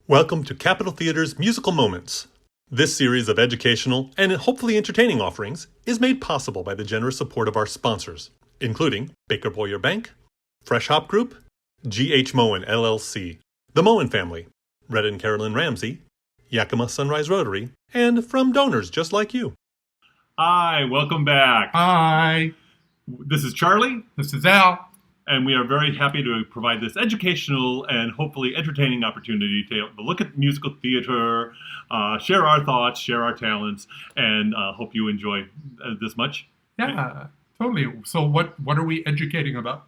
Welcome to Capitol Theater's Musical Moments. This series of educational and hopefully entertaining offerings is made possible by the generous support of our sponsors, including Baker Boyer Bank, Fresh Hop Group, G.H. Moen LLC, the Moen Family, Red and Carolyn Ramsey, Yakima Sunrise Rotary, and from donors just like you. Hi, welcome back. Hi. This is Charlie. This is Al. And we are very happy to provide this educational and hopefully entertaining opportunity to look at musical theater, share our thoughts, share our talents, and hope you enjoy this much. Yeah, totally. So what are we educating about?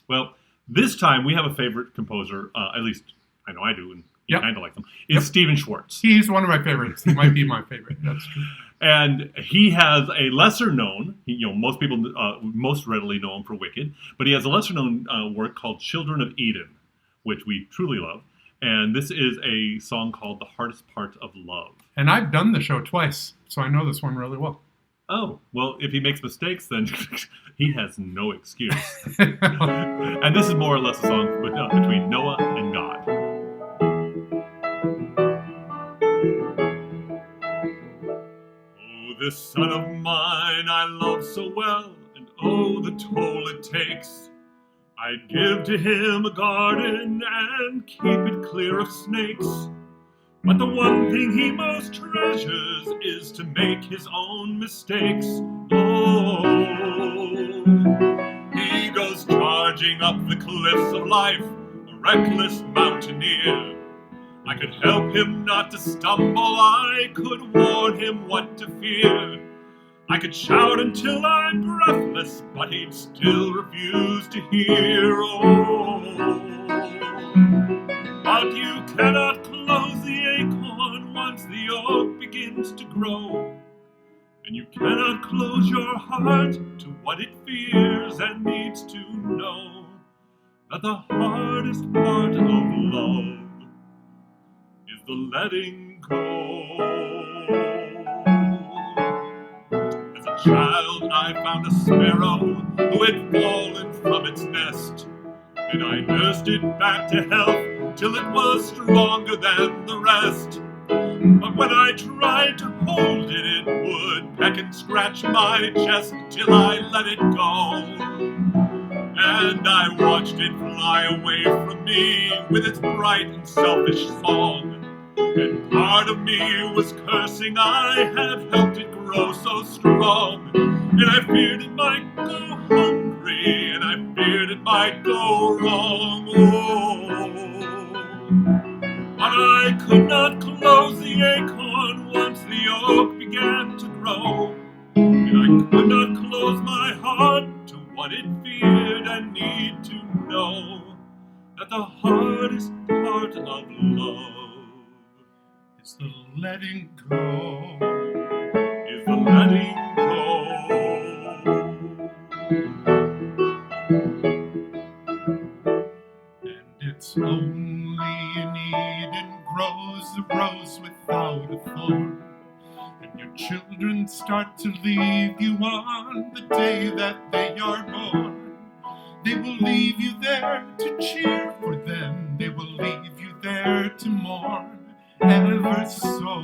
Well, this time we have a favorite composer, at least I know I do, and you kind of like them, is Stephen Schwartz. He's one of my favorites. He might be my favorite. That's true. And he has a lesser known, most people most readily know him for Wicked, but he has a lesser known work called Children of Eden, which we truly love. And this is a song called The Hardest Part of Love. And I've done the show twice, so I know this one really well. Oh, well, if he makes mistakes, then he has no excuse. And this is more or less a song between Noah and God. This son of mine I love so well, and oh, the toll it takes. I'd give to him a garden and keep it clear of snakes. But the one thing he most treasures is to make his own mistakes. Oh, he goes charging up the cliffs of life, a reckless mountaineer. I could help him not to stumble, I could warn him what to fear. I could shout until I'm breathless, but he'd still refuse to hear. Oh, but you cannot close the acorn once the oak begins to grow. And you cannot close your heart to what it fears and needs to know. That the hardest part of love the letting go. As a child I found a sparrow who had fallen from its nest, and I nursed it back to health till it was stronger than the rest. But when I tried to hold it, it would peck and scratch my chest till I let it go. And I watched it fly away from me with its bright and selfish song. And part of me was cursing I had helped it grow so strong. And I feared it might go hungry, and I feared it might go wrong. Oh, but I could not close the acorn once the oak began to grow. And I could not close my heart to what it feared and need to know. That the hardest part of love is the letting go, is the letting go. And it's only in Eden grows a rose without a thorn. And your children start to leave you on the day that they are born. They will leave you there to cheer for them. They will leave you there to mourn. Ever so,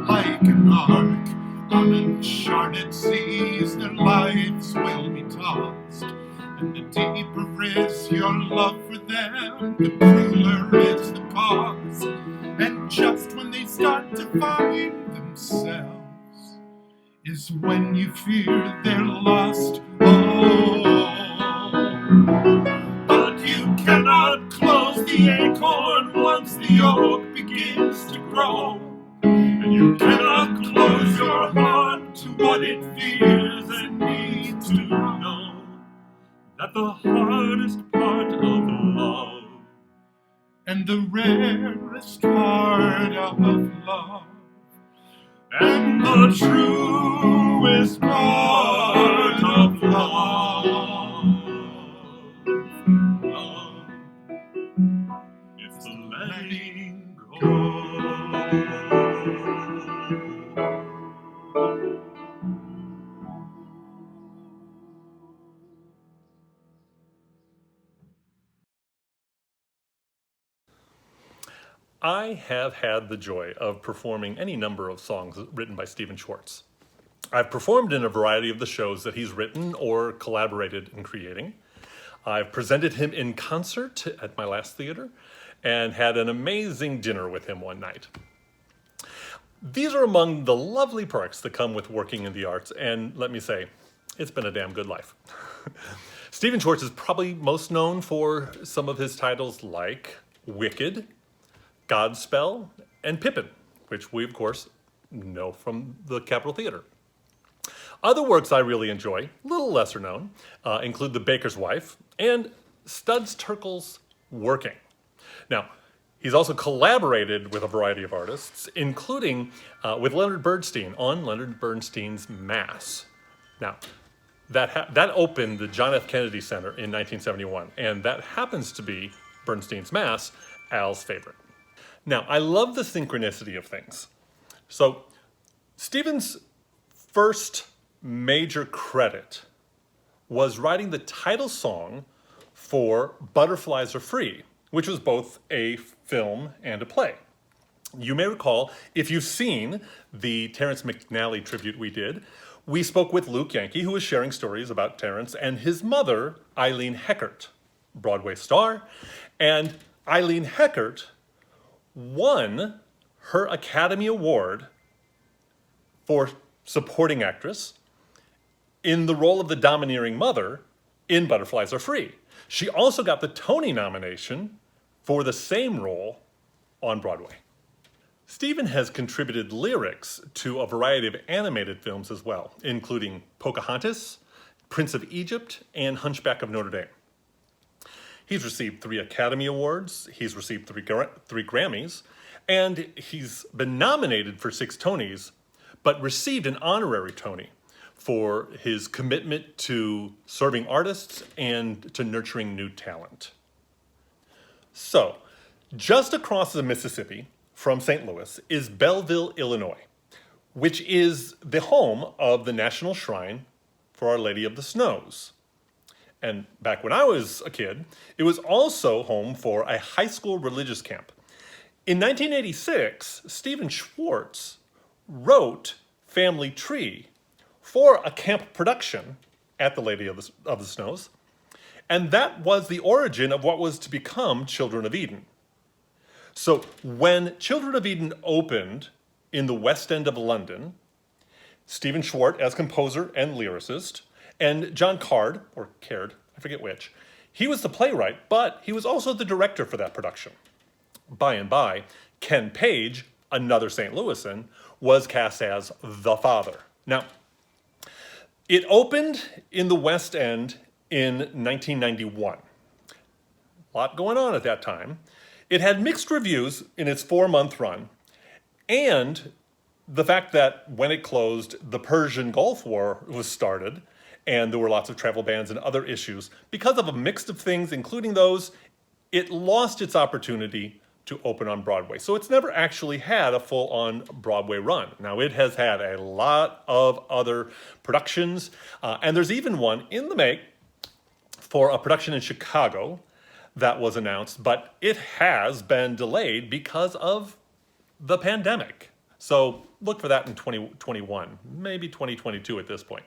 like an ark on uncharted seas, their lives will be tossed. And the deeper is your love for them, the crueler is the cost. And just when they start to find themselves is when you fear they're lost. Oh, but you cannot close the acorn once the oak begins to grow. And you cannot close your heart to what it fears and needs to know. That the hardest part of love and the rarest part of love and the truest part of love, it's the letting go. I have had the joy of performing any number of songs written by Stephen Schwartz. I've performed in a variety of the shows that he's written or collaborated in creating. I've presented him in concert at my last theater and had an amazing dinner with him one night. These are among the lovely perks that come with working in the arts, and let me say, it's been a damn good life. Stephen Schwartz is probably most known for some of his titles like Wicked, Godspell, and Pippin, which we, of course, know from the Capitol Theater. Other works I really enjoy, a little lesser known, include The Baker's Wife and Studs Terkel's Working. Now, he's also collaborated with a variety of artists, including with Leonard Bernstein on Leonard Bernstein's Mass. Now, that opened the John F. Kennedy Center in 1971, and that happens to be Bernstein's Mass, Al's favorite. Now, I love the synchronicity of things. So, Stephen's first major credit was writing the title song for Butterflies Are Free, which was both a film and a play. You may recall, if you've seen the Terrence McNally tribute we did, we spoke with Luke Yankee, who was sharing stories about Terrence, and his mother, Eileen Heckert, Broadway star. And Eileen Heckert won her Academy Award for supporting actress in the role of the domineering mother in Butterflies Are Free. She also got the Tony nomination for the same role on Broadway. Stephen has contributed lyrics to a variety of animated films as well, including Pocahontas, Prince of Egypt, and Hunchback of Notre Dame. He's received 3 Academy Awards, he's received 3 Grammys, and he's been nominated for 6 Tonys, but received an honorary Tony for his commitment to serving artists and to nurturing new talent. So, just across the Mississippi from St. Louis is Belleville, Illinois, which is the home of the National Shrine for Our Lady of the Snows. And back when I was a kid, it was also home for a high school religious camp. In 1986, Stephen Schwartz wrote Family Tree for a camp production at the Lady of the Snows, and that was the origin of what was to become Children of Eden. So when Children of Eden opened in the West End of London, Stephen Schwartz as composer and lyricist, and John Caird, I forget which, he was the playwright, but he was also the director for that production. By and by, Ken Page, another St. Louisan, was cast as the father. Now, it opened in the West End in 1991. A lot going on at that time. It had mixed reviews in its 4-month run, and the fact that when it closed, the Persian Gulf War was started, and there were lots of travel bans and other issues. Because of a mix of things, including those, it lost its opportunity to open on Broadway. So it's never actually had a full-on Broadway run. Now, it has had a lot of other productions, and there's even one in the make for a production in Chicago that was announced, but it has been delayed because of the pandemic. So look for that in 2021, maybe 2022 at this point.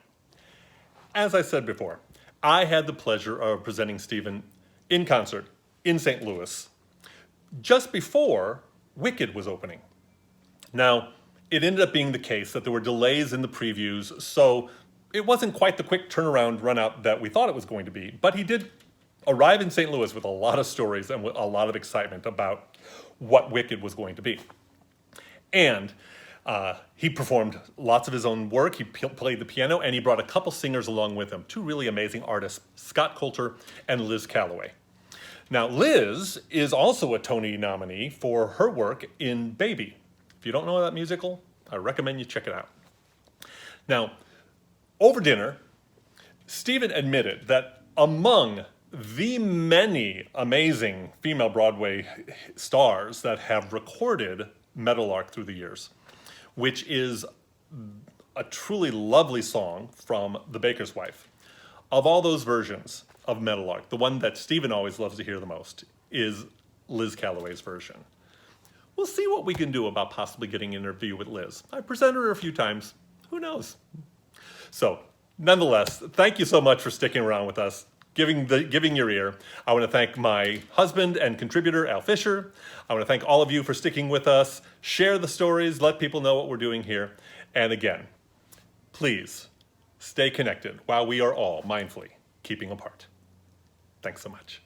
As I said before, I had the pleasure of presenting Stephen in concert in St. Louis just before Wicked was opening. Now, it ended up being the case that there were delays in the previews, so it wasn't quite the quick turnaround run out that we thought it was going to be, but he did arrive in St. Louis with a lot of stories and with a lot of excitement about what Wicked was going to be. And he performed lots of his own work. He played the piano, and he brought a couple singers along with him, 2 really amazing artists, Scott Coulter and Liz Calloway. Now, Liz is also a Tony nominee for her work in Baby. If you don't know that musical, I recommend you check it out. Now, over dinner, Stephen admitted that among the many amazing female Broadway stars that have recorded Meadowlark through the years, which is a truly lovely song from The Baker's Wife. Of all those versions of Meadowlark, the one that Stephen always loves to hear the most is Liz Calloway's version. we'll see what we can do about possibly getting an interview with Liz. I've presented her a few times. Who knows? So, nonetheless, thank you so much for sticking around with us, giving your ear. I want to thank my husband and contributor, Al Fischer. I want to thank all of you for sticking with us. Share the stories, let people know what we're doing here. And again, please stay connected while we are all mindfully keeping apart. Thanks so much.